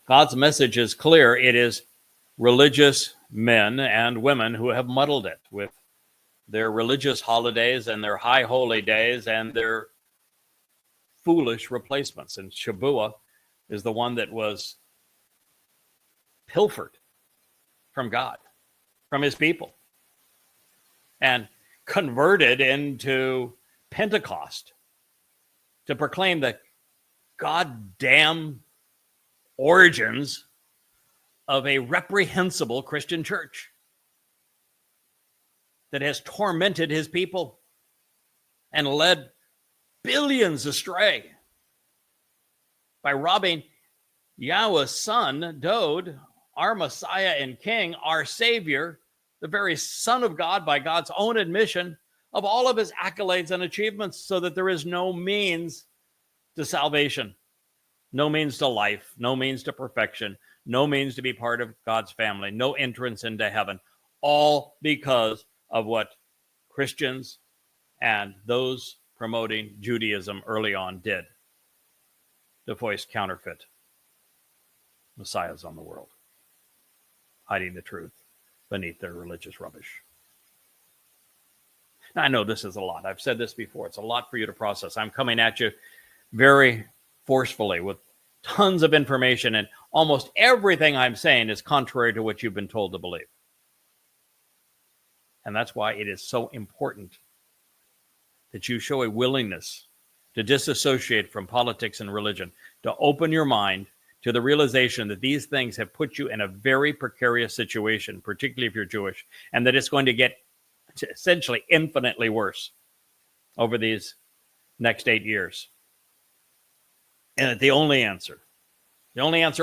God's message is clear. It is religious men and women who have muddled it with their religious holidays and their high holy days and their foolish replacements. And Shabuah is the one that was pilfered from God, from his people, and converted into Pentecost to proclaim the goddamn origins of a reprehensible Christian church that has tormented his people and led billions astray by robbing Yahweh's son, Dode, our Messiah and King, our Savior, the very Son of God by God's own admission, of all of his accolades and achievements, so that there is no means to salvation, no means to life, no means to perfection, no means to be part of God's family, no entrance into heaven, all because of what Christians and those promoting Judaism early on did to voice counterfeit messiahs on the world, hiding the truth beneath their religious rubbish. Now, I know this is a lot. I've said this before. It's a lot for you to process. I'm coming at you very forcefully with tons of information, and almost everything I'm saying is contrary to what you've been told to believe. And that's why it is so important that you show a willingness to disassociate from politics and religion, to open your mind to the realization that these things have put you in a very precarious situation, particularly if you're Jewish, and that it's going to get essentially infinitely worse over these next 8 years. And that the only answer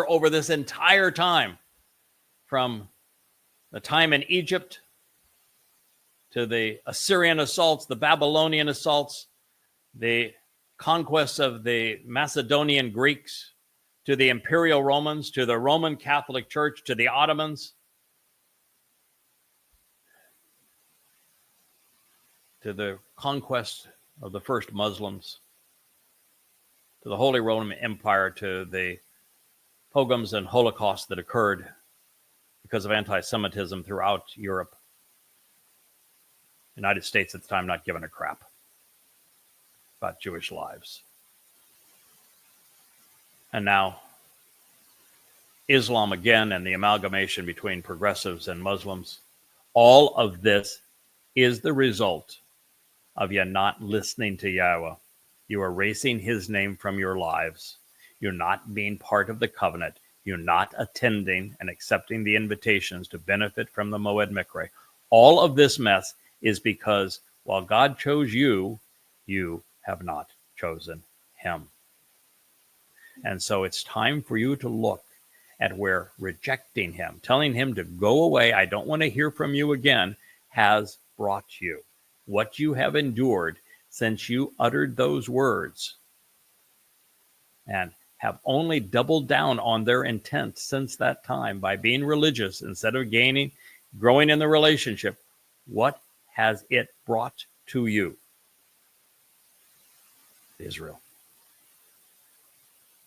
over this entire time, from the time in Egypt to the Assyrian assaults, the Babylonian assaults, the conquests of the Macedonian Greeks, to the Imperial Romans, to the Roman Catholic Church, to the Ottomans, to the conquest of the first Muslims, to the Holy Roman Empire, to the pogroms and Holocaust that occurred because of anti-Semitism throughout Europe. United States at the time not giving a crap about Jewish lives. And now Islam again, and the amalgamation between progressives and Muslims. All of this is the result of you not listening to Yahweh. You are erasing his name from your lives. You're not being part of the covenant. You're not attending and accepting the invitations to benefit from the Moed Mikre. All of this mess is because while God chose you, you have not chosen him. And so it's time for you to look at where rejecting him, telling him to go away, I don't want to hear from you again, has brought you. What you have endured since you uttered those words, and have only doubled down on their intent since that time by being religious instead of growing in the relationship. What has it brought to you? Israel.